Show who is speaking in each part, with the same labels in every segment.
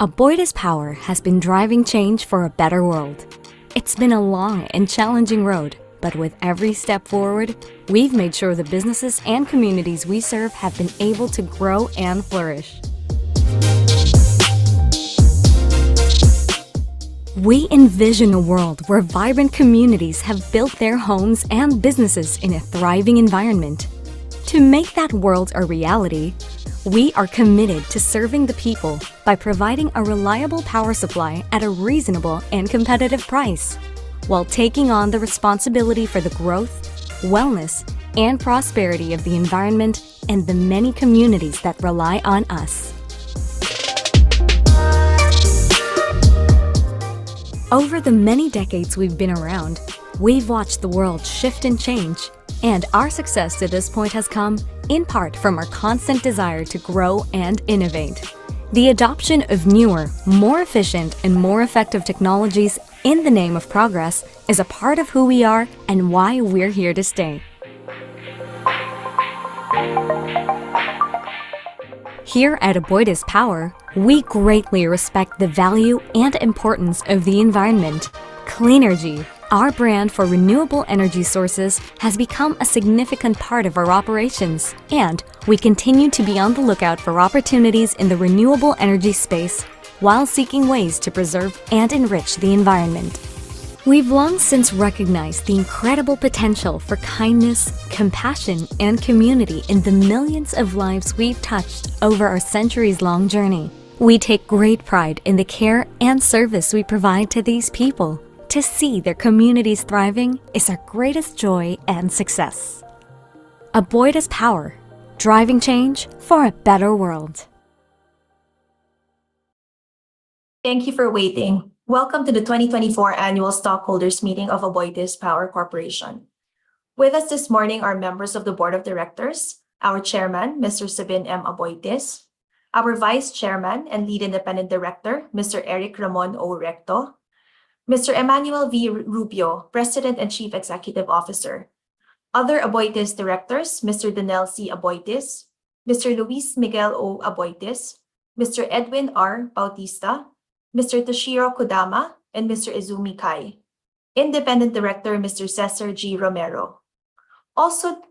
Speaker 1: AboitizPower has been driving change for a better world. It's been a long and challenging road, but with every step forward, we've made sure the businesses and communities we serve have been able to grow and flourish. We envision a world where vibrant communities have built their homes and businesses in a thriving environment. To make that world a reality, we are committed to serving the people by providing a reliable power supply at a reasonable and competitive price, while taking on the responsibility for the growth, wellness, and prosperity of the environment and the many communities that rely on us. Over the many decades we've been around, we've watched the world shift and change, and our success to this point has come in part from our constant desire to grow and innovate. The adoption of newer, more efficient, and more effective technologies in the name of progress is a part of who we are and why we're here to stay. Here at AboitizPower, we greatly respect the value and importance of the environment. Cleanergy, our brand for renewable energy sources, has become a significant part of our operations, and we continue to be on the lookout for opportunities in the renewable energy space while seeking ways to preserve and enrich the environment. We've long since recognized the incredible potential for kindness, compassion, and community in the millions of lives we've touched over our centuries-long journey. We take great pride in the care and service we provide to these people. To see their communities thriving is our greatest joy and success. AboitizPower, driving change for a better world.
Speaker 2: Thank you for waiting. Welcome to the 2024 Annual Stockholders Meeting of AboitizPower Corporation. With us this morning are members of the Board of Directors, our Chairman, Mr. Sabin M. Aboitiz, our Vice Chairman and Lead Independent Director, Mr. Eric Ramon O. Recto, Mr. Emmanuel V. Rubio, President and Chief Executive Officer, other Aboitiz Directors, Mr. Danel C. Aboitiz, Mr. Luis Miguel O. Aboitiz, Mr. Edwin R. Bautista, Mr. Toshiro Kodama, and Mr. Izumi Kai. Independent Director, Mr. Cesar G. Romero. Also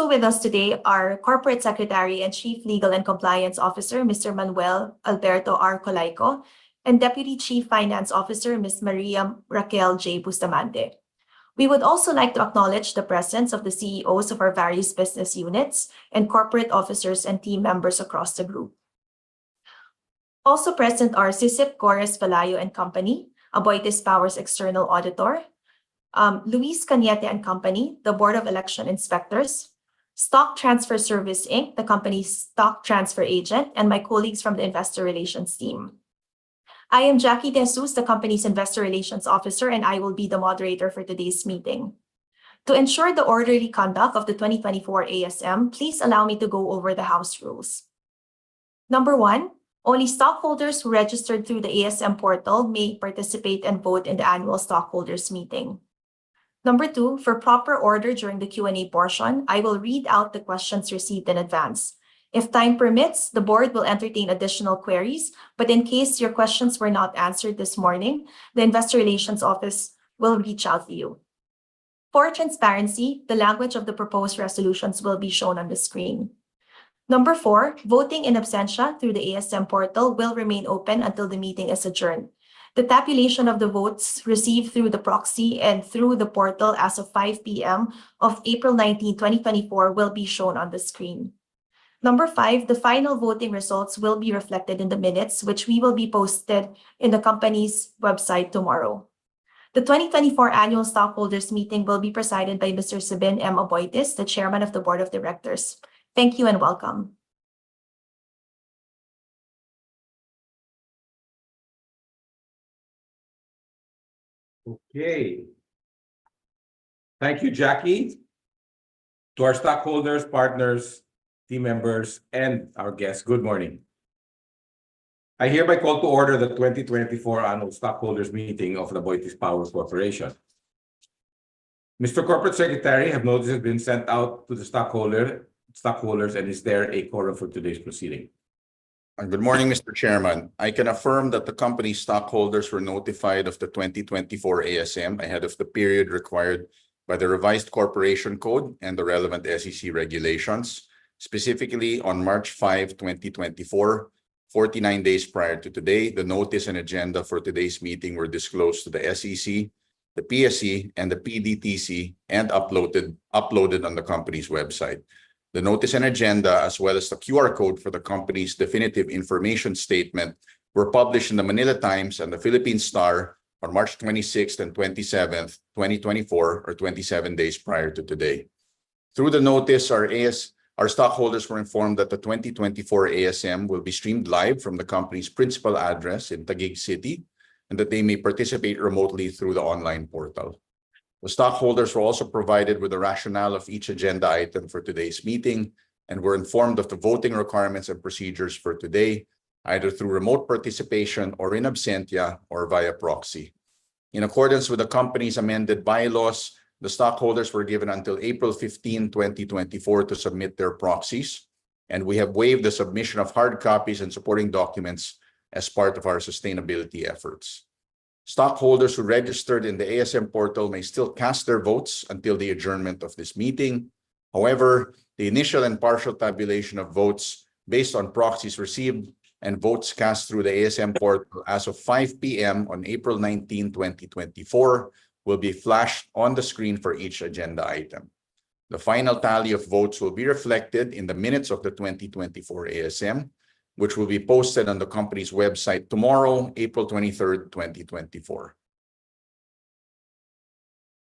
Speaker 2: with us today are Corporate Secretary and Chief Legal and Compliance Officer, Mr. Manuel Alberto R. Colaico, and Deputy Chief Finance Officer, Ms. Maria Raquel J. Bustamante. We would also like to acknowledge the presence of the CEOs of our various business units and corporate officers and team members across the group. Also present are Sisip Gores Palayo and Company, AboitizPower's external auditor, Luis Cañete and Company, the Board of Election Inspectors, Stock Transfer Service, Inc., the company's stock transfer agent, and my colleagues from the Investor Relations team. I am Jackie De Jesus, the company's Investor Relations Officer, and I will be the moderator for today's meeting. To ensure the orderly conduct of the 2024 ASM, please allow me to go over the House rules. Number 1, only stockholders who registered through the ASM portal may participate and vote in the annual stockholders meeting. Number 2, for proper order during the Q&A portion, I will read out the questions received in advance. If time permits, the board will entertain additional queries, but in case your questions were not answered this morning, the Investor Relations Office will reach out to you. For transparency, the language of the proposed resolutions will be shown on the screen. Number 4, voting in absentia through the ASM portal will remain open until the meeting is adjourned. The tabulation of the votes received through the proxy and through the portal as of 5 p.m. of April 19, 2024 will be shown on the screen. Number 5, the final voting results will be reflected in the minutes, which will be posted in the company's website tomorrow. The 2024 Annual Stockholders Meeting will be presided by Mr. Sabin M. Aboitiz, the Chairman of the Board of Directors. Thank you and welcome.
Speaker 3: Okay. Thank you, Jackie. To our stockholders, partners, team members, and our guests, good morning. I hereby call to order the 2024 Annual Stockholders Meeting of the AboitizPower Corporation. Mr. Corporate Secretary, have notices been sent out to the stockholders, and is there a quorum for today's proceeding?
Speaker 4: Good morning, Mr. Chairman. I can affirm that the company's stockholders were notified of the 2024 ASM ahead of the period required by the revised Corporation Code and the relevant SEC regulations. Specifically, on March 5, 2024, 49 days prior to today, the notice and agenda for today's meeting were disclosed to the SEC, the PSE, and the PDTC, and uploaded on the company's website. The notice and agenda, as well as the QR code for the company's definitive information statement, were published in the Manila Times and the Philippine Star on March 26th and 27th, 2024, or 27 days prior to today. Through the notice, our stockholders were informed that the 2024 ASM will be streamed live from the company's principal address in Taguig City, and that they may participate remotely through the online portal. The stockholders were also provided with the rationale of each agenda item for today's meeting and were informed of the voting requirements and procedures for today, either through remote participation or in absentia or via proxy. In accordance with the company's amended bylaws, the stockholders were given until April 15, 2024 to submit their proxies, and we have waived the submission of hard copies and supporting documents as part of our sustainability efforts. Stockholders who registered in the ASM portal may still cast their votes until the adjournment of this meeting. However, the initial and partial tabulation of votes based on proxies received and votes cast through the ASM portal as of 5 p.m. on April 19, 2024 will be flashed on the screen for each agenda item. The final tally of votes will be reflected in the minutes of the 2024 ASM, which will be posted on the company's website tomorrow, April 23rd, 2024.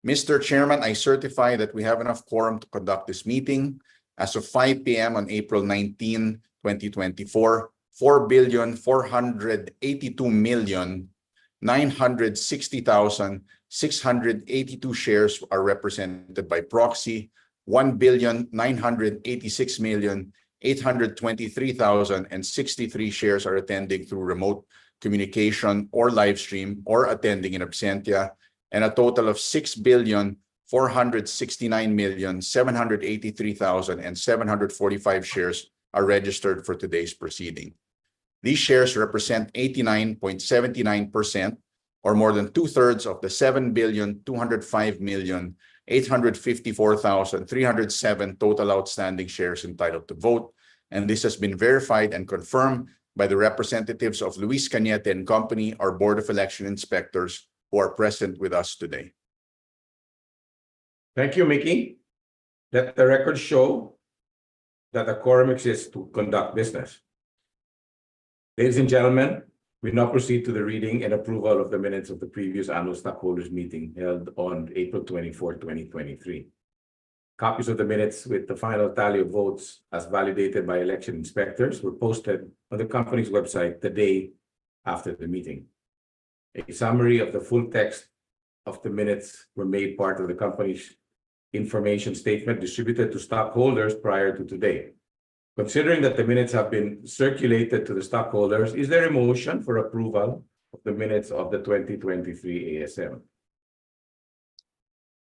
Speaker 4: Mr. Chairman, I certify that we have enough quorum to conduct this meeting. As of 5 p.m. on April 19, 2024, 4,482,960,682 shares are represented by proxy. 1,986,823,063 shares are attending through remote communication or live stream or attending in absentia, and a total of 6,469,783,745 shares are registered for today's proceeding. These shares represent 89.79%, or more than two-thirds of the 7,205,854,307 total outstanding shares entitled to vote, and this has been verified and confirmed by the representatives of Luis Cañete and Company, our Board of Election Inspectors, who are present with us today.
Speaker 3: Thank you, Mickey. Let the record show that a quorum exists to conduct business. Ladies and gentlemen, we now proceed to the reading and approval of the minutes of the previous annual stockholders meeting held on April 24, 2023. Copies of the minutes with the final tally of votes as validated by election inspectors were posted on the company's website the day after the meeting. A summary of the full text of the minutes were made part of the company's information statement distributed to stockholders prior to today. Considering that the minutes have been circulated to the stockholders, is there a motion for approval of the minutes of the 2023 ASM?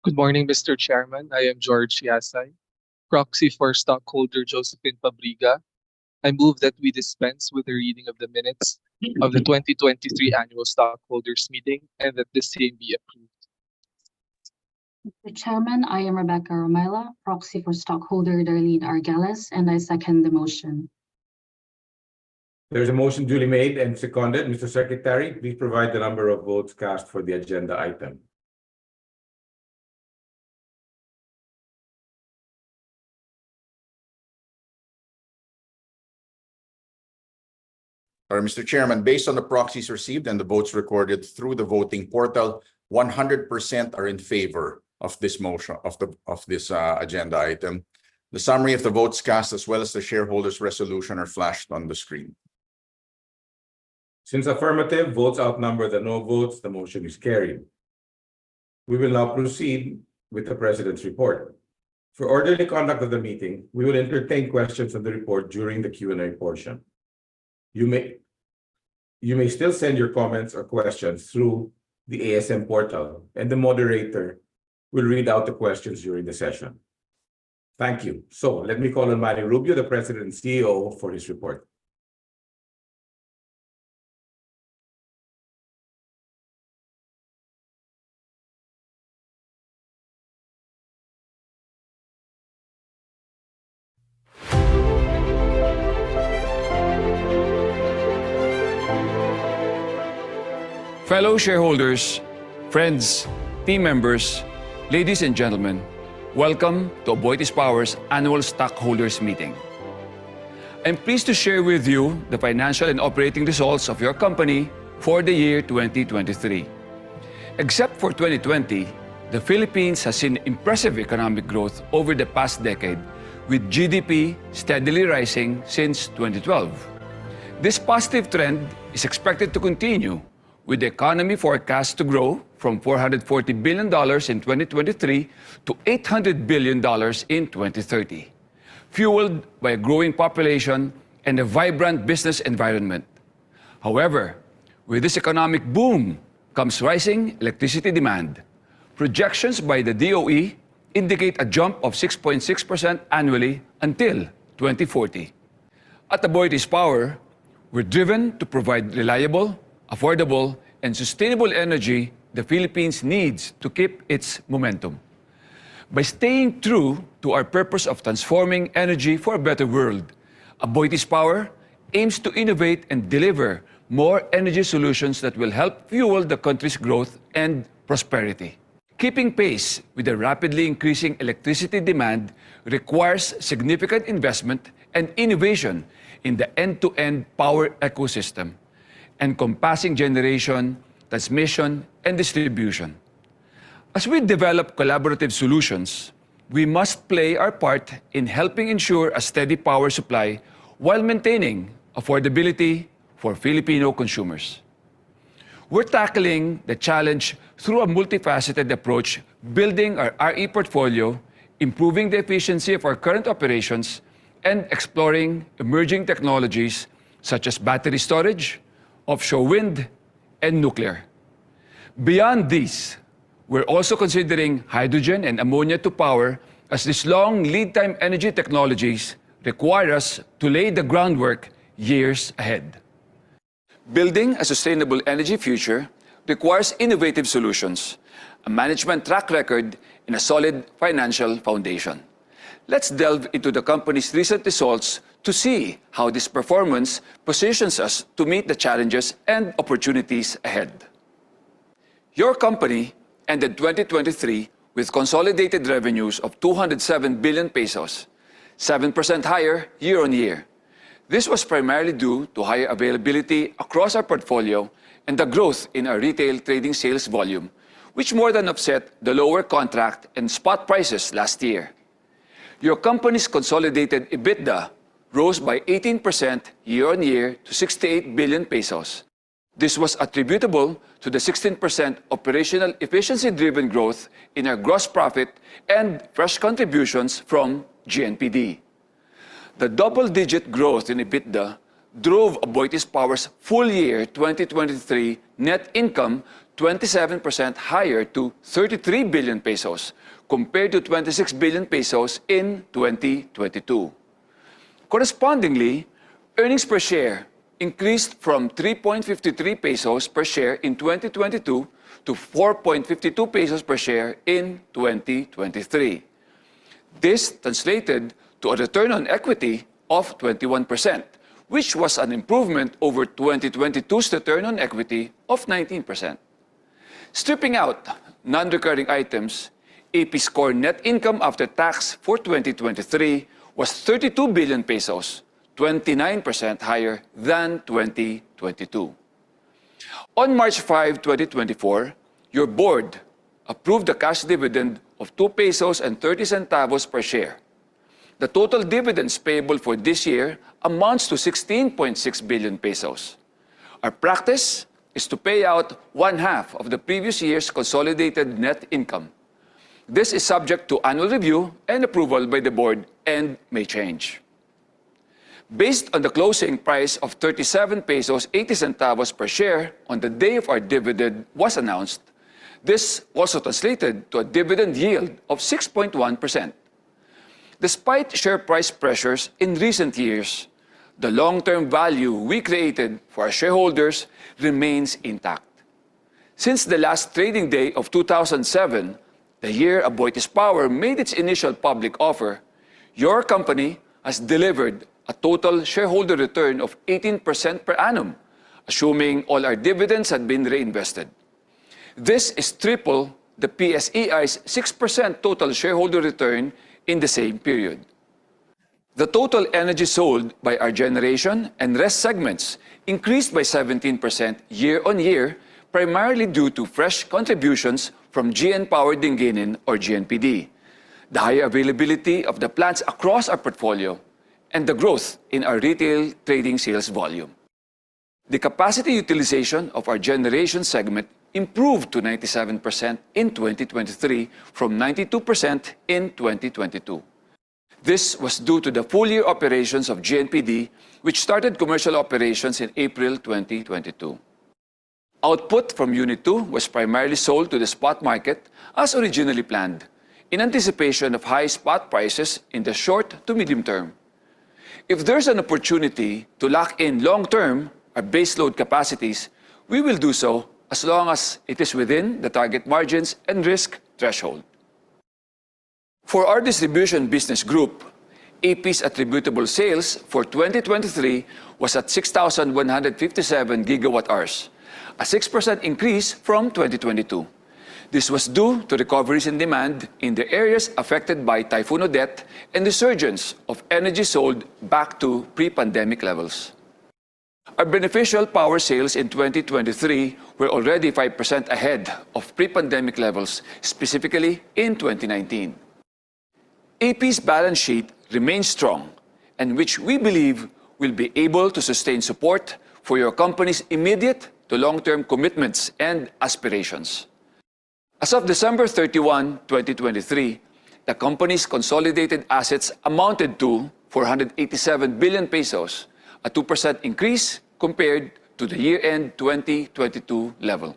Speaker 5: Good morning, Mr. Chairman. I am George Yasay, proxy for stockholder Josephine Pabriga. I move that we dispense with the reading of the minutes of the 2023 annual stockholders meeting and that the same be approved.
Speaker 6: Mr. Chairman, I am Rebecca Romila, proxy for stockholder Darlene Argeles, and I second the motion.
Speaker 3: There's a motion duly made and seconded. Mr. Secretary, please provide the number of votes cast for the agenda item.
Speaker 4: Mr. Chairman, based on the proxies received and the votes recorded through the voting portal, 100% are in favor of this motion, of this agenda item. The summary of the votes cast as well as the shareholders' resolution are flashed on the screen.
Speaker 3: Since affirmative votes outnumber the no votes, the motion is carried. We will now proceed with the President's report. For orderly conduct of the meeting, we will entertain questions on the report during the Q&A portion. You may still send your comments or questions through the ASM portal, and the moderator will read out the questions during the session. Thank you. So let me call on Manny Rubio, the President and CEO, for his report.
Speaker 7: Fellow shareholders, friends, team members, ladies and gentlemen, welcome to AboitizPower's annual stockholders meeting. I'm pleased to share with you the financial and operating results of your company for the year 2023. Except for 2020, the Philippines has seen impressive economic growth over the past decade, with GDP steadily rising since 2012. This positive trend is expected to continue, with the economy forecast to grow from $440 billion in 2023 to $800 billion in 2030, fueled by a growing population and a vibrant business environment. However, with this economic boom comes rising electricity demand. Projections by the DOE indicate a jump of 6.6% annually until 2040. At AboitizPower, we're driven to provide reliable, affordable, and sustainable energy the Philippines needs to keep its momentum. By staying true to our purpose of transforming energy for a better world, AboitizPower aims to innovate and deliver more energy solutions that will help fuel the country's growth and prosperity. Keeping pace with the rapidly increasing electricity demand requires significant investment and innovation in the end-to-end power ecosystem, encompassing generation, transmission, and distribution. As we develop collaborative solutions, we must play our part in helping ensure a steady power supply while maintaining affordability for Filipino consumers. We're tackling the challenge through a multifaceted approach, building our RE portfolio, improving the efficiency of our current operations, and exploring emerging technologies such as battery storage, offshore wind, and nuclear. Beyond these, we're also considering hydrogen and ammonia to power, as these long lead time energy technologies require us to lay the groundwork years ahead. Building a sustainable energy future requires innovative solutions, a management track record, and a solid financial foundation. Let's delve into the company's recent results to see how this performance positions us to meet the challenges and opportunities ahead. Your company ended 2023 with consolidated revenues of 207 billion pesos, 7% higher year-on-year. This was primarily due to higher availability across our portfolio and the growth in our retail trading sales volume, which more than offset the lower contract and spot prices last year. Your company's consolidated EBITDA rose by 18% year-on-year to 68 billion pesos. This was attributable to the 16% operational efficiency-driven growth in our gross profit and fresh contributions from GNPD. The double-digit growth in EBITDA drove AboitizPower's full year 2023 net income 27% higher to 33 billion pesos compared to 26 billion pesos in 2022. Correspondingly, earnings per share increased from 3.53 pesos per share in 2022 to 4.52 pesos per share in 2023. This translated to a return on equity of 21%, which was an improvement over 2022's return on equity of 19%. Stripping out non-recurring items, AP's core net income after tax for 2023 was 32 billion pesos, 29% higher than 2022. On March 5, 2024, your board approved a cash dividend of 2 pesos and 30 centavos per share. The total dividends payable for this year amounts to 16.6 billion pesos. Our practice is to pay out one-half of the previous year's consolidated net income. This is subject to annual review and approval by the board and may change. Based on the closing price of 37 pesos 80 centavos per share on the day of our dividend was announced, This also translated to a dividend yield of 6.1%. Despite share price pressures in recent years, the long-term value we created for our shareholders remains intact. Since the last trading day of 2007, the year AboitizPower made its initial public offer, your company has delivered a total shareholder return of 18% per annum, assuming all our dividends had been reinvested. This is triple the PSEI's 6% total shareholder return in the same period. The total energy sold by our generation and rest segments increased by 17% year-on-year, primarily due to fresh contributions from GN Power Dingainin or GNPD, the high availability of the plants across our portfolio, and the growth in our retail trading sales volume. The capacity utilization of our generation segment improved to 97% in 2023 from 92% in 2022. This was due to the full-year operations of GNPD, which started commercial operations in April 2022. Output from Unit 2 was primarily sold to the spot market as originally planned, in anticipation of high spot prices in the short to medium term. If there's an opportunity to lock in long-term our baseload capacities, we will do so as long as it is within the target margins and risk threshold. For our distribution business group, AP's attributable sales for 2023 was at 6,157 gigawatt-hours, a 6% increase from 2022. This was due to recoveries in demand in the areas affected by Typhoon Odette and the surge of energy sold back to pre-pandemic levels. Our beneficial power sales in 2023 were already 5% ahead of pre-pandemic levels, specifically in 2019. AP's balance sheet remains strong, and which we believe will be able to sustain support for your company's immediate to long-term commitments and aspirations. As of December 31, 2023, the company's consolidated assets amounted to 487 billion pesos, a 2% increase compared to the year-end 2022 level.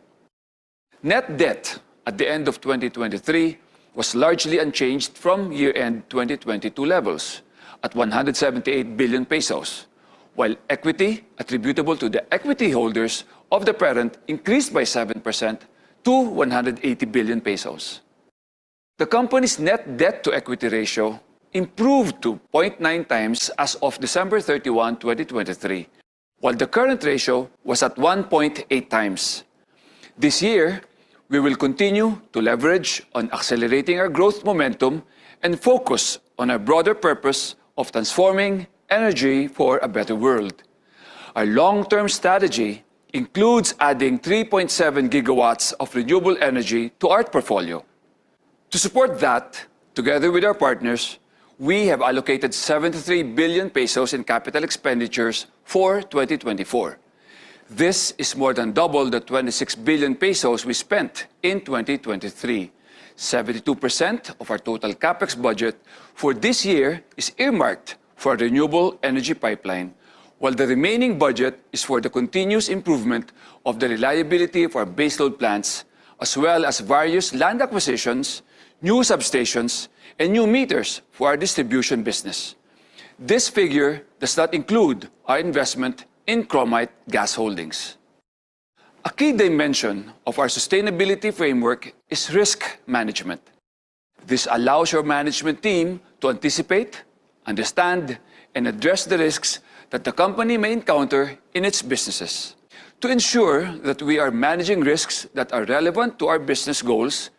Speaker 7: Net debt at the end of 2023 was largely unchanged from year-end 2022 levels at 178 billion pesos, while equity attributable to the equity holders of the parent increased by 7% to 180 billion pesos. The company's net debt-to-equity ratio improved to 0.9 times as of December 31, 2023, while the current ratio was at 1.8 times. This year, we will continue to leverage on accelerating our growth momentum and focus on our broader purpose of transforming energy for a better world. Our long-term strategy includes adding 3.7 gigawatts of renewable energy to our portfolio. To support that, together with our partners, we have allocated 73 billion pesos in capital expenditures for 2024. This is more than double the 26 billion pesos we spent in 2023. 72% of our total capex budget for this year is earmarked for a renewable energy pipeline, while the remaining budget is for the continuous improvement of the reliability of our baseload plants, as well as various land acquisitions, new substations, and new meters for our distribution business. This figure does not include our investment in Chromite Gas Holdings. A key dimension of our sustainability framework is risk management. This allows your management team to anticipate, understand, and address the risks that the company may encounter in its businesses. To ensure that we are managing risks that are relevant to our business goals,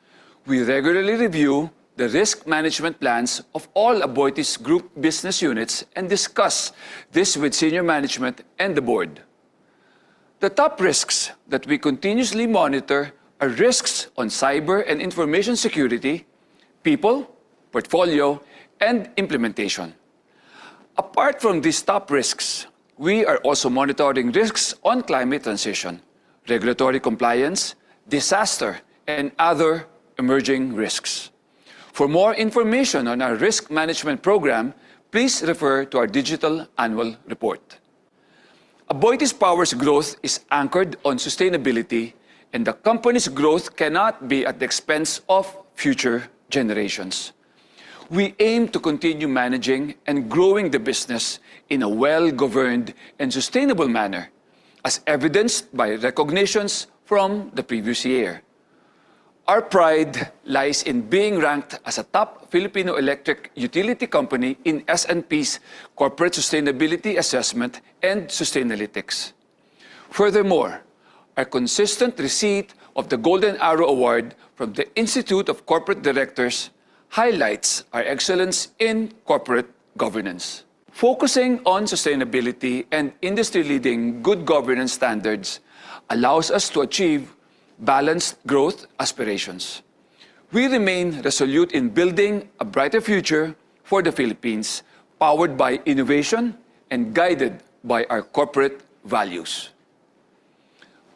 Speaker 7: we regularly review the risk management plans of all Aboitiz Group business units and discuss this with senior management and the board. The top risks that we continuously monitor are risks on cyber and information security, people, portfolio, and implementation. Apart from these top risks, we are also monitoring risks on climate transition, regulatory compliance, disaster, and other emerging risks. For more information on our risk management program, please refer to our digital annual report. AboitizPower's growth is anchored on sustainability and the company's growth cannot be at the expense of future generations. We aim to continue managing and growing the business in a well-governed and sustainable manner, as evidenced by recognitions from the previous year. Our pride lies in being ranked as a top Filipino electric utility company in S&P's Corporate Sustainability Assessment and Sustainalytics. Furthermore, our consistent receipt of the Golden Arrow Award from the Institute of Corporate Directors highlights our excellence in corporate governance. Focusing on sustainability and industry-leading good governance standards allows us to achieve balanced growth aspirations. We remain resolute in building a brighter future for the Philippines, powered by innovation and guided by our corporate values.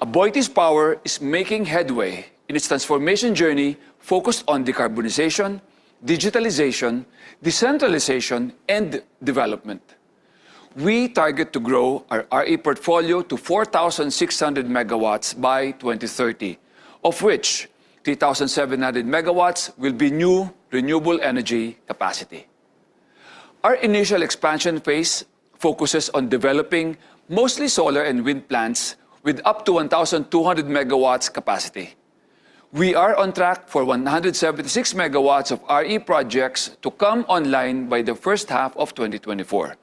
Speaker 7: AboitizPower is making headway in its transformation journey focused on decarbonization, digitalization, decentralization, and development. We target to grow our RE portfolio to 4,600 megawatts by 2030, of which 3,700 megawatts will be new renewable energy capacity. Our initial expansion phase focuses on developing mostly solar and wind plants with up to 1,200 megawatts capacity. We are on track for 176 megawatts of RE projects to come online by the first half of 2024.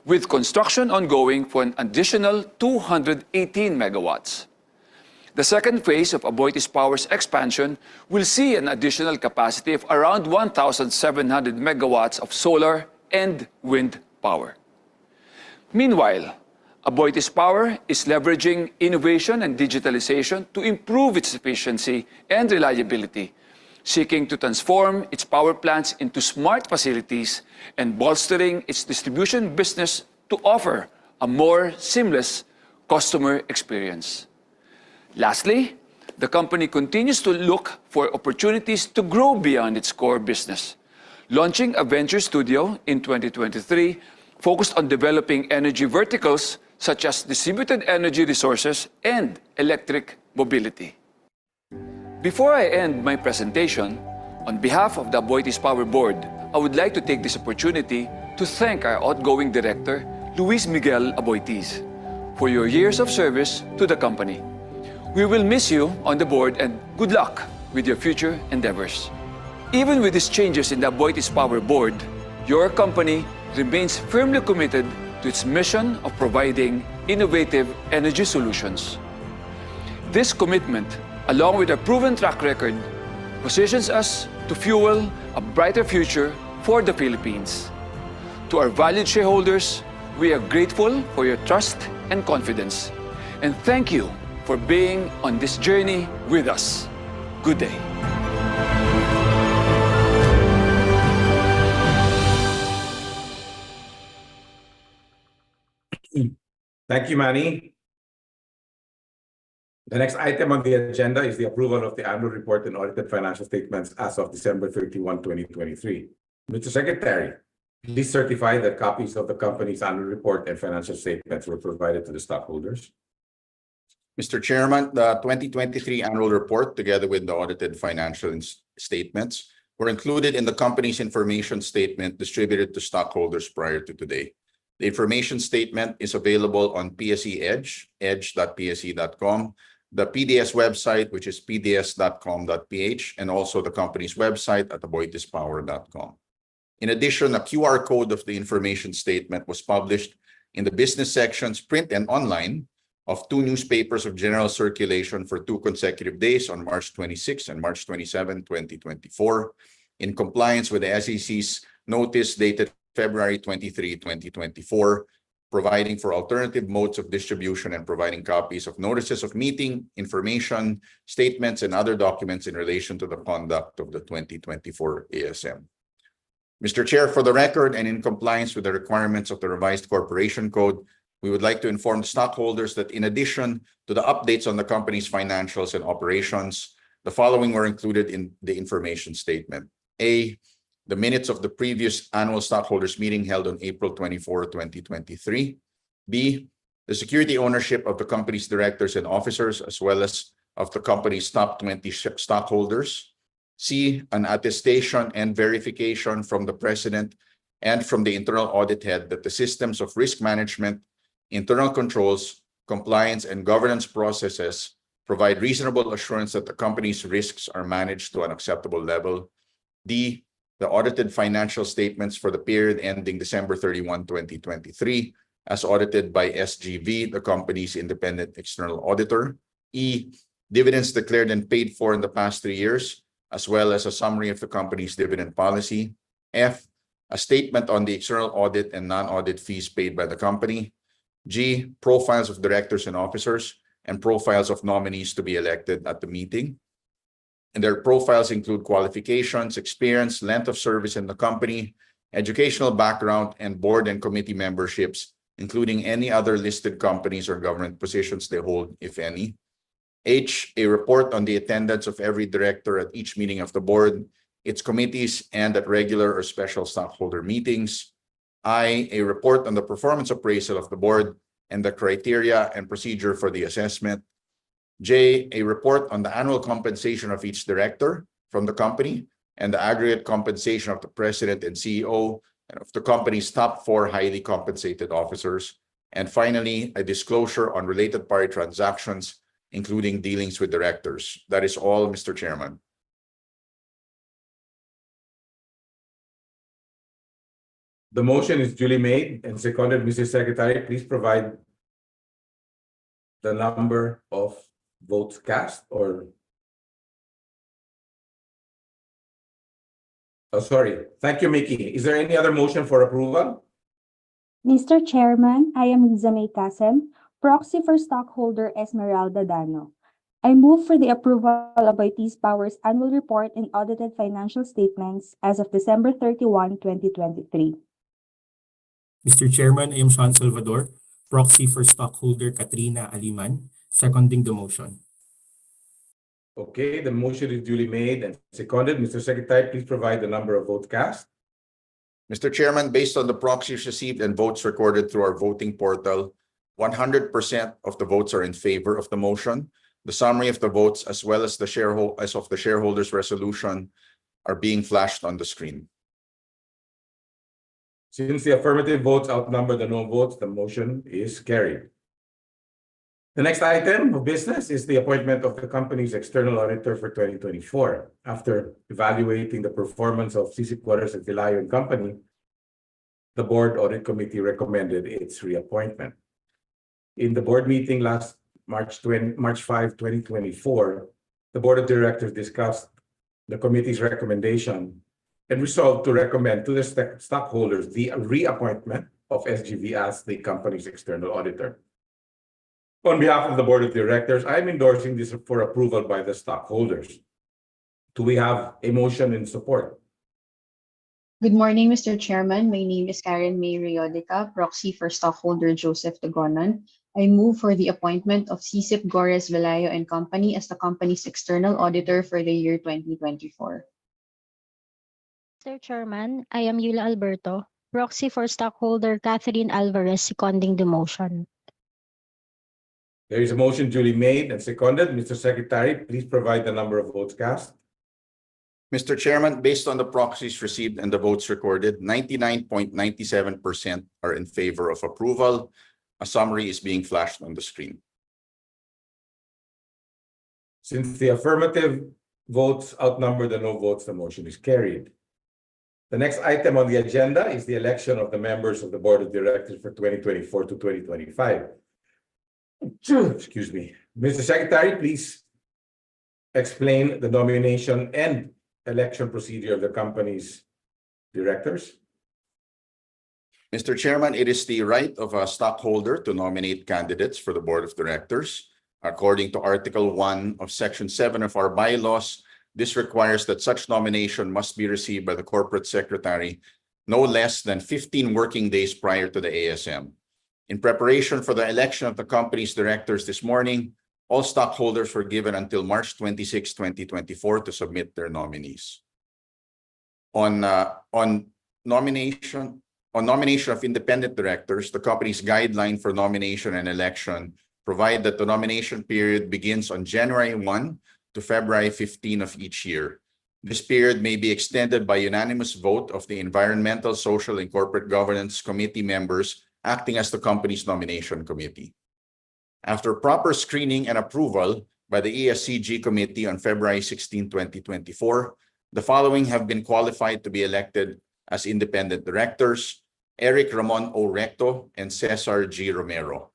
Speaker 7: With construction ongoing for an additional 218 megawatts. The second phase of AboitizPower's expansion will see an additional capacity of around 1,700 megawatts of solar and wind power. Meanwhile, AboitizPower is leveraging innovation and digitalization to improve its efficiency and reliability, seeking to transform its power plants into smart facilities and bolstering its distribution business to offer a more seamless customer experience. Lastly, the company continues to look for opportunities to grow beyond its core business, launching a venture studio in 2023 focused on developing energy verticals such as distributed energy resources and electric mobility. Before I end my presentation, on behalf of the AboitizPower Board, I would like to take this opportunity to thank our outgoing director, Luis Miguel Aboitiz, for your years of service to the company. We will miss you on the board and good luck with your future endeavors. Even with these changes in the AboitizPower Board, your company remains firmly committed to its mission of providing innovative energy solutions. This commitment, along with a proven track record, positions us to fuel a brighter future for the Philippines. To our valued shareholders, we are grateful for your trust and confidence, and thank you for being on this journey with us. Good day.
Speaker 3: Thank you, Manny. The next item on the agenda is the approval of the annual report and audited financial statements as of December 31, 2023. Mr. Secretary, please certify that copies of the company's annual report and financial statements were provided to the stockholders.
Speaker 4: Mr. Chairman, the 2023 annual report, together with the audited financial statements, were included in the company's information statement distributed to stockholders prior to today. The information statement is available on PSE Edge, edge.pse.com, the PDS website, which is pds.com.ph, and also the company's website at AboitizPower.com. In addition, a QR code of the information statement was published in the business sections, print and online, of two newspapers of general circulation for 2 consecutive days on March 26 and March 27, 2024, in compliance with the SEC's notice dated February 23, 2024, providing for alternative modes of distribution and providing copies of notices of meeting, information, statements, and other documents in relation to the conduct of the 2024 ASM. Mr. Chair, for the record and in compliance with the requirements of the revised Corporation Code, we would like to inform the stockholders that in addition to the updates on the company's financials and operations, the following were included in the information statement. A, the minutes of the previous annual stockholders meeting held on April 24, 2023. B, the security ownership of the company's directors and officers, as well as of the company's top 20 stockholders. C, an attestation and verification from the president and from the internal audit head that the systems of risk management, internal controls, compliance, and governance processes provide reasonable assurance that the company's risks are managed to an acceptable level. D, the audited financial statements for the period ending December 31, 2023, as audited by SGV, the company's independent external auditor. E, dividends declared and paid for in the past 3 years, as well as a summary of the company's dividend policy. F, a statement on the external audit and non-audit fees paid by the company. G, profiles of directors and officers and profiles of nominees to be elected at the meeting. And their profiles include qualifications, experience, length of service in the company, educational background, and board and committee memberships, including any other listed companies or government positions they hold, if any. H, a report on the attendance of every director at each meeting of the board, its committees, and at regular or special stockholder meetings. I, a report on the performance appraisal of the board and the criteria and procedure for the assessment. J, a report on the annual compensation of each director from the company and the aggregate compensation of the president and CEO and of the company's top 4 highly compensated officers. And finally, a disclosure on related party transactions, including dealings with directors. That is all, Mr. Chairman.
Speaker 3: The motion is duly made and seconded. Mr. Secretary, please provide the number of votes cast or... Oh, sorry. Thank you, Mickey. Is there any other motion for approval?
Speaker 8: Mr. Chairman, I am Riza May Kasem, proxy for stockholder Esmeralda Dano. I move for the approval of AboitizPower's annual report and audited financial statements as of December 31, 2023.
Speaker 9: Mr. Chairman, I am Sean Salvador, proxy for stockholder Katrina Aliman, seconding the motion.
Speaker 3: Okay, the motion is duly made and seconded. Mr. Secretary, please provide the number of votes cast.
Speaker 4: Mr. Chairman, based on the proxies received and votes recorded through our voting portal, 100% of the votes are in favor of the motion. The summary of the votes, as well as the shareholders' resolution, are being flashed on the screen.
Speaker 3: Since the affirmative votes outnumber the no votes, the motion is carried. The next item of business is the appointment of the company's external auditor for 2024. After evaluating the performance of Stockholders at Velayo and Company, the Board Audit Committee recommended its reappointment. In the board meeting last March 5, 2024, the Board of Directors discussed the committee's recommendation and resolved to recommend to the stockholders the reappointment of SGV as the company's external auditor. On behalf of the Board of Directors, I am endorsing this for approval by the stockholders. Do we have a motion in support?
Speaker 10: Good morning, Mr. Chairman. My name is Karen May Riodica, proxy for stockholder Joseph Tagonon. I move for the appointment of Sisip Gores Velayo and Company as the company's external auditor for the year 2024.
Speaker 11: Mr. Chairman, I am Yula Alberto, proxy for stockholder Catherine Alvarez, seconding the motion.
Speaker 3: There is a motion duly made and seconded. Mr. Secretary, please provide the number of votes cast.
Speaker 4: Mr. Chairman, based on the proxies received and the votes recorded, 99.97% are in favor of approval. A summary is being flashed on the screen.
Speaker 3: Since the affirmative votes outnumber the no votes, the motion is carried. The next item on the agenda is the election of the members of the Board of Directors for 2024 to 2025. Excuse me. Mr. Secretary, please explain the nomination and election procedure of the company's directors.
Speaker 4: Mr. Chairman, it is the right of a stockholder to nominate candidates for the Board of Directors. According to Article 1 of Section 7 of our bylaws, this requires that such nomination must be received by the Corporate Secretary no less than 15 working days prior to the ASM. In preparation for the election of the company's directors this morning, all stockholders were given until March 26, 2024 to submit their nominees. On nomination of independent directors, the company's guideline for nomination and election provide that the nomination period begins on January 1 to February 15 of each year. This period may be extended by unanimous vote of the Environmental, Social, and Corporate Governance Committee members acting as the company's nomination committee. After proper screening and approval by the ESCG committee on February 16, 2024, the following have been qualified to be elected as independent directors: Eric Ramon O. Recto and Cesar G. Romero.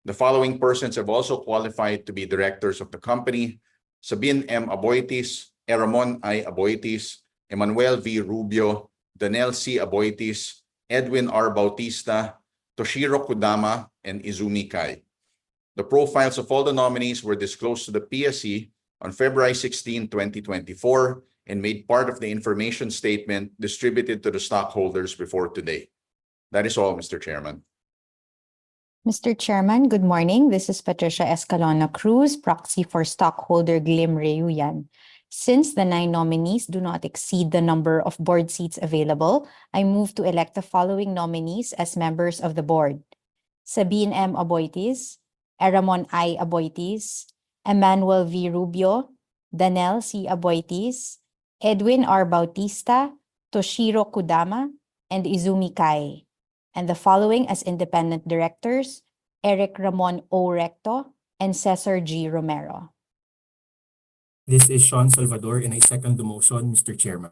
Speaker 4: The following persons have also qualified to be directors of the company: Sabine M. Aboitis, Ramon I. Aboitis, Emmanuel V. Rubio, Danel C. Aboitis, Edwin R. Bautista, Toshiro Kodama, and Izumi Kai. The profiles of all the nominees were disclosed to the PSE on February 16, 2024, and made part of the information statement distributed to the stockholders before today. That is all, Mr. Chairman.
Speaker 12: Mr. Chairman, good morning. This is Patricia Escalona Cruz, proxy for stockholder Glim Reyuyan. Since the 9 nominees do not exceed the number of board seats available, I move to elect the following nominees as members of the board: Sabine M. Aboitis, Ramon I. Aboitis, Emmanuel V. Rubio, Danel C. Aboitis, Edwin R. Bautista, Toshiro Kodama, and Izumi Kai. And the following as independent directors: Eric Ramon O. Recto and Cesar G. Romero.
Speaker 9: This is Sean Salvador, and I second the motion, Mr. Chairman.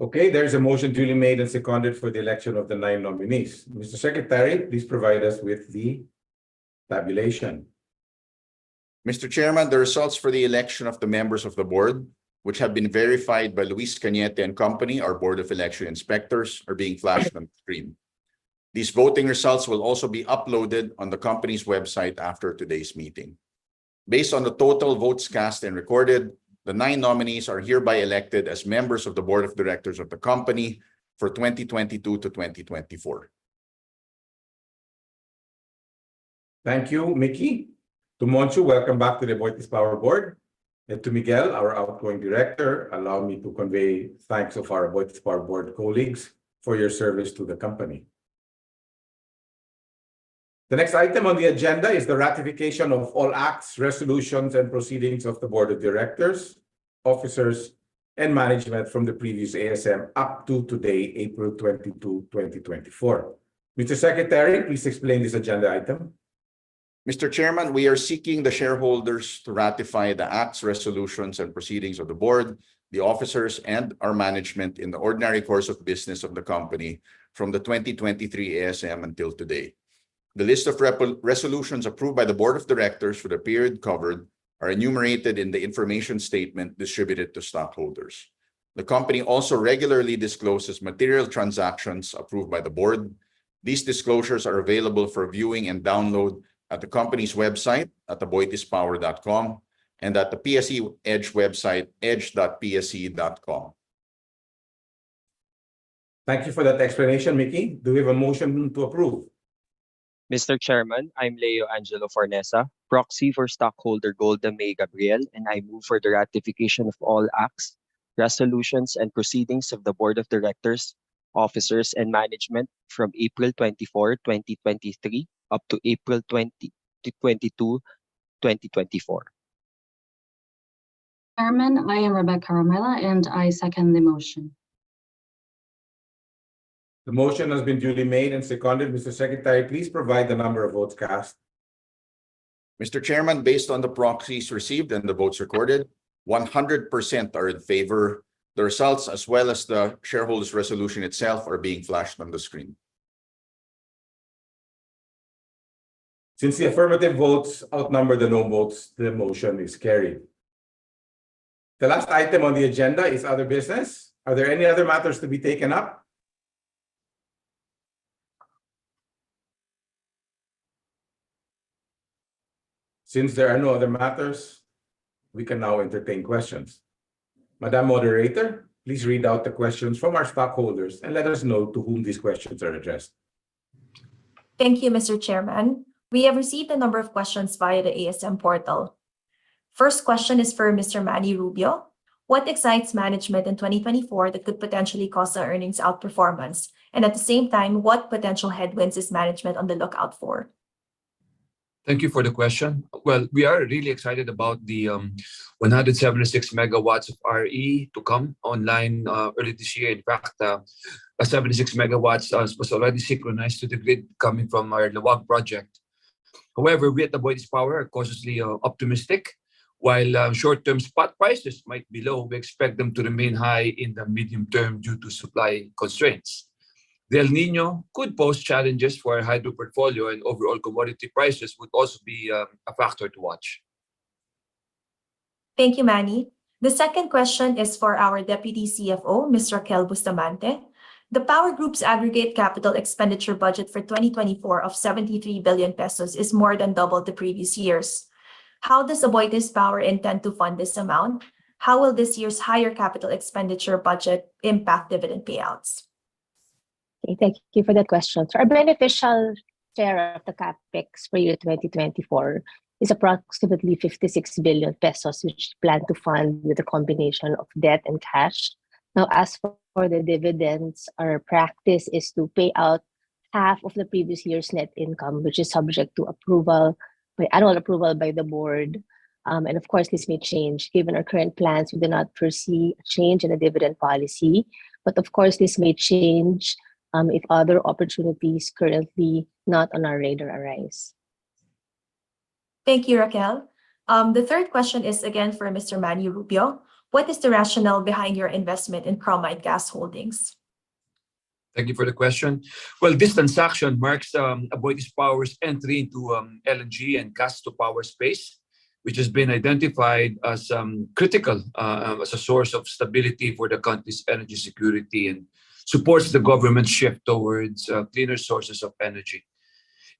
Speaker 3: Okay, there's a motion duly made and seconded for the election of the 9 nominees. Mr. Secretary, please provide us with the tabulation.
Speaker 4: Mr. Chairman, the results for the election of the members of the board, which have been verified by Luis Cañete and Company, our Board of Election Inspectors, are being flashed on the screen. These voting results will also be uploaded on the company's website after today's meeting. Based on the total votes cast and recorded, the 9 nominees are hereby elected as members of the Board of Directors of the company for 2022 to 2024.
Speaker 3: Thank you, Mickey. To Monchu, welcome back to the AboitizPower Board. And to Miguel, our outgoing director, allow me to convey thanks of our AboitizPower Board colleagues for your service to the company. The next item on the agenda is the ratification of all acts, resolutions, and proceedings of the Board of Directors, officers, and management from the previous ASM up to today, April 22, 2024. Mr. Secretary, please explain this agenda item.
Speaker 4: Mr. Chairman, we are seeking the shareholders to ratify the acts, resolutions, and proceedings of the board, the officers, and our management in the ordinary course of business of the company from the 2023 ASM until today. The list of resolutions approved by the Board of Directors for the period covered are enumerated in the information statement distributed to stockholders. The company also regularly discloses material transactions approved by the board. These disclosures are available for viewing and download at the company's website at AboitizPower.com and at the PSE Edge website, edge.pse.com.
Speaker 3: Thank you for that explanation, Mickey. Do we have a motion to approve?
Speaker 13: Mr. Chairman, I'm Leo Angelo Fornesa, proxy for stockholder Golda May Gabriel, and I move for the ratification of all acts, resolutions, and proceedings of the Board of Directors, officers, and management from April 24, 2023 up to April 22, 2024.
Speaker 6: Chairman, I am Rebecca Romela, and I second the motion.
Speaker 3: The motion has been duly made and seconded. Mr. Secretary, please provide the number of votes cast.
Speaker 4: Mr. Chairman, based on the proxies received and the votes recorded, 100% are in favor. The results, as well as the shareholders' resolution itself, are being flashed on the screen.
Speaker 3: Since the affirmative votes outnumber the no votes, the motion is carried. The last item on the agenda is other business. Are there any other matters to be taken up? Since there are no other matters, we can now entertain questions. Madam Moderator, please read out the questions from our stockholders and let us know to whom these questions are addressed.
Speaker 2: Thank you, Mr. Chairman. We have received a number of questions via the ASM portal. First question is for Mr. Manny Rubio. What excites management in 2024 that could potentially cause the earnings outperformance? And at the same time, what potential headwinds is management on the lookout for?
Speaker 7: Thank you for the question. Well, we are really excited about the 176 megawatts of RE to come online early this year. In fact, 76 megawatts was already synchronized to the grid coming from our Lawag project. However, we at AboitizPower are cautiously optimistic. While short-term spot prices might be low, we expect them to remain high in the medium term due to supply constraints. The El Nino could pose challenges for our hydro portfolio, and overall commodity prices would also be a factor to watch.
Speaker 2: Thank you, Manny. The second question is for our Deputy CFO, Ms. Raquel Bustamante. The Power Group's aggregate capital expenditure budget for 2024 of 73 billion pesos is more than double the previous years. How does AboitizPower intend to fund this amount? How will this year's higher capital expenditure budget impact dividend payouts?
Speaker 14: Okay, thank you for that question. So our beneficial share of the CapEx for year 2024 is approximately 56 billion pesos, which we plan to fund with a combination of debt and cash. Now, as for the dividends, our practice is to pay out half of the previous year's net income, which is subject to annual approval by the board. And of course, this may change. Given our current plans, we do not foresee a change in the dividend policy. But of course, this may change if other opportunities currently not on our radar arise.
Speaker 2: Thank you, Raquel. The third question is again for Mr. Manny Rubio. What is the rationale behind your investment in Chromite Gas Holdings?
Speaker 7: Thank you for the question. Well, this transaction marks AboitizPower's entry into LNG and gas-to-power space, which has been identified as critical as a source of stability for the country's energy security and supports the government's shift towards cleaner sources of energy.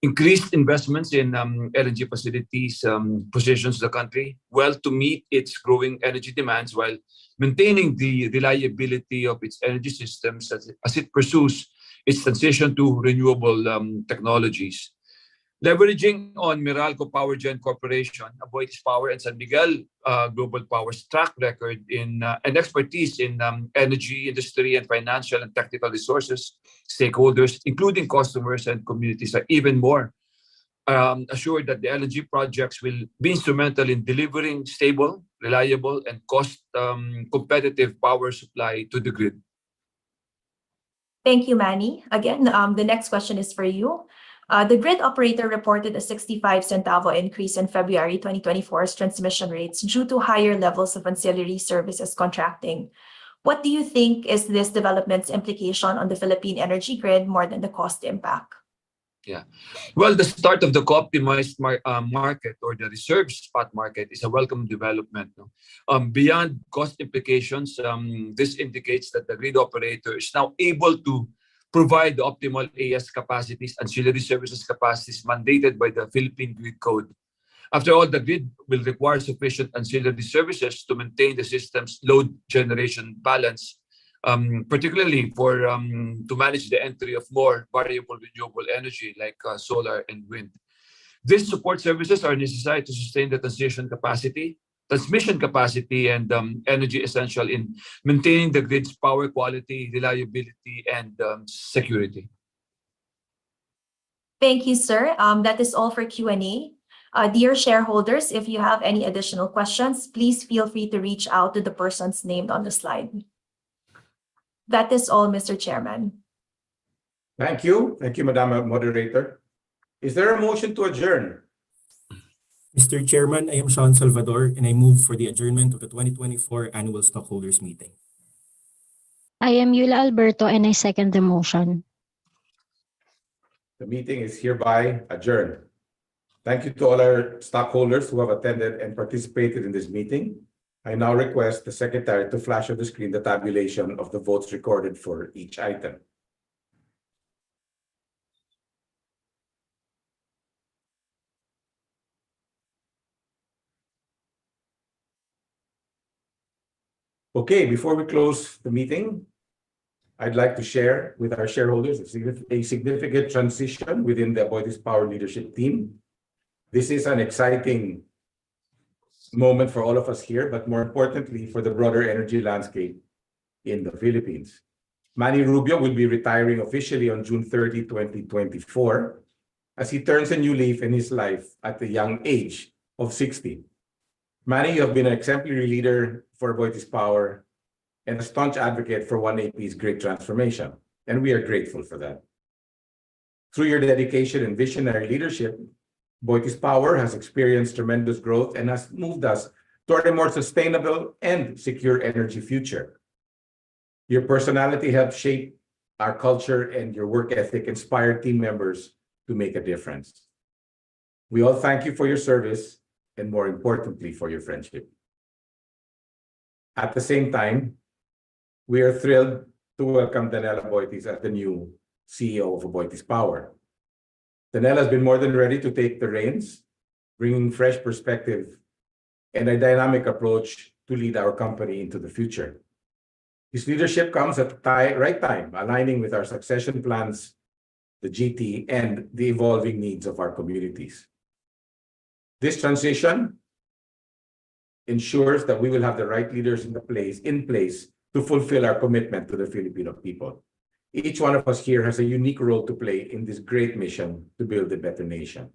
Speaker 7: Increased investments in LNG facilities positions the country well to meet its growing energy demands while maintaining the reliability of its energy systems as it pursues its transition to renewable technologies. Leveraging on Meralco Power Gen Corporation, AboitizPower, and San Miguel Global Power's track record and expertise in energy industry and financial and technical resources, stakeholders, including customers and communities, are even more assured that the LNG projects will be instrumental in delivering stable, reliable, and cost-competitive power supply to the grid.
Speaker 2: Thank you, Manny. Again, the next question is for you. The grid operator reported a 65 centavo increase in February 2024's transmission rates due to higher levels of ancillary services contracting. What do you think is this development's implication on the Philippine energy grid more than the cost impact?
Speaker 7: Yeah. Well, the start of the co-optimized market or the reserve spot market is a welcome development. Beyond cost implications, this indicates that the grid operator is now able to provide the optimal AS capacities, ancillary services capacities mandated by the Philippine Grid Code. After all, the grid will require sufficient ancillary services to maintain the system's load generation balance, particularly to manage the entry of more variable renewable energy like solar and wind. These support services are necessary to sustain the transmission capacity and energy essential in maintaining the grid's power quality, reliability, and security.
Speaker 2: Thank you, sir. That is all for Q&A. Dear shareholders, if you have any additional questions, please feel free to reach out to the persons named on the slide. That is all, Mr. Chairman.
Speaker 3: Thank you. Thank you, Madam Moderator. Is there a motion to adjourn?
Speaker 9: Mr. Chairman, I am Sean Salvador, and I move for the adjournment of the 2024 Annual Stockholders Meeting.
Speaker 11: I am Yula Alberto and I second the motion.
Speaker 3: The meeting is hereby adjourned. Thank you to all our stockholders who have attended and participated in this meeting. I now request the Secretary to flash on the screen the tabulation of the votes recorded for each item. Okay, before we close the meeting, I'd like to share with our shareholders a significant transition within the AboitizPower leadership team. This is an exciting moment for all of us here, but more importantly, for the broader energy landscape in the Philippines. Manny Rubio will be retiring officially on June 30, 2024. as he turns a new leaf in his life at the young age of 60. Manny, you have been an exemplary leader for AboitizPower and a staunch advocate for 1AP's great transformation, and we are grateful for that. Through your dedication and visionary leadership, AboitizPower has experienced tremendous growth and has moved us toward a more sustainable and secure energy future. Your personality helped shape our culture, and your work ethic inspired team members to make a difference. We all thank you for your service and, more importantly, for your friendship. At the same time, we are thrilled to welcome Danelle Aboitiz as the new CEO of AboitizPower. Danelle has been more than ready to take the reins, bringing fresh perspective and a dynamic approach to lead our company into the future. His leadership comes at the right time, aligning with our succession plans, the GT, and the evolving needs of our communities. This transition ensures that we will have the right leaders in place to fulfill our commitment to the Filipino people. Each one of us here has a unique role to play in this great mission to build a better nation.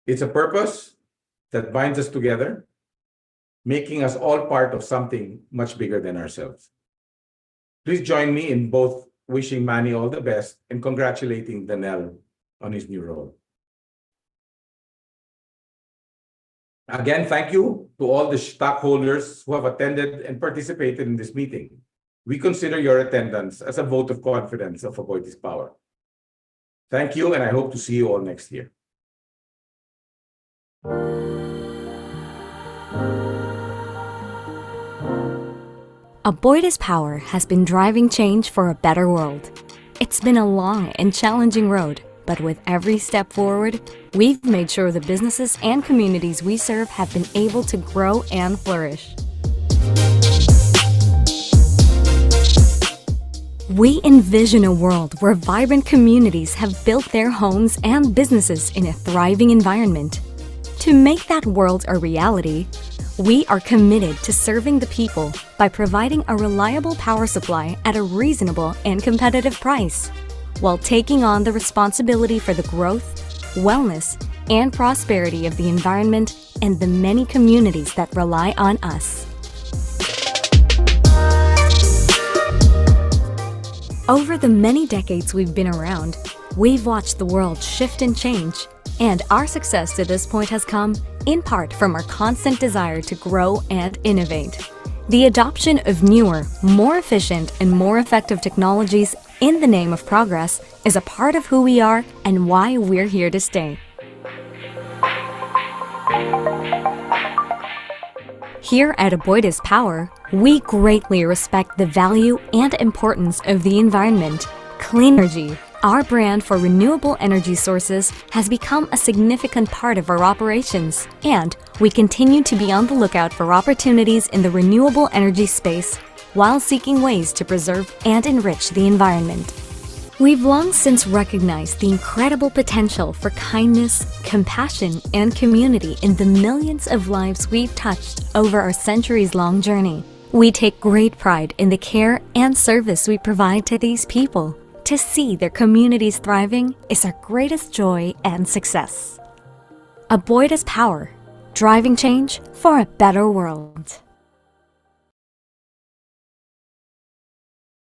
Speaker 3: It's a purpose that binds us together, making us all part of something much bigger than ourselves. Please join me in both wishing Manny all the best and congratulating Danelle on his new role. Again, thank you to all the stockholders who have attended and participated in this meeting. We consider your attendance as a vote of confidence of AboitizPower. Thank you, and I hope to see you all next year.
Speaker 1: AboitizPower has been driving change for a better world. It's been a long and challenging road, but with every step forward, we've made sure the businesses and communities we serve have been able to grow and flourish. We envision a world where vibrant communities have built their homes and businesses in a thriving environment. To make that world a reality, we are committed to serving the people by providing a reliable power supply at a reasonable and competitive price, while taking on the responsibility for the growth, wellness, and prosperity of the environment and the many communities that rely on us. Over the many decades we've been around, we've watched the world shift and change, and our success to this point has come in part from our constant desire to grow and innovate. The adoption of newer, more efficient, and more effective technologies in the name of progress is a part of who we are and why we're here to stay. Here at AboitizPower, we greatly respect the value and importance of the environment. Clean energy, our brand for renewable energy sources, has become a significant part of our operations, and we continue to be on the lookout for opportunities in the renewable energy space while seeking ways to preserve and enrich the environment. We've long since recognized the incredible potential for kindness, compassion, and community in the millions of lives we've touched over our centuries-long journey. We take great pride in the care and service we provide to these people. To see their communities thriving is our greatest joy and success. AboitizPower, driving change for a better world.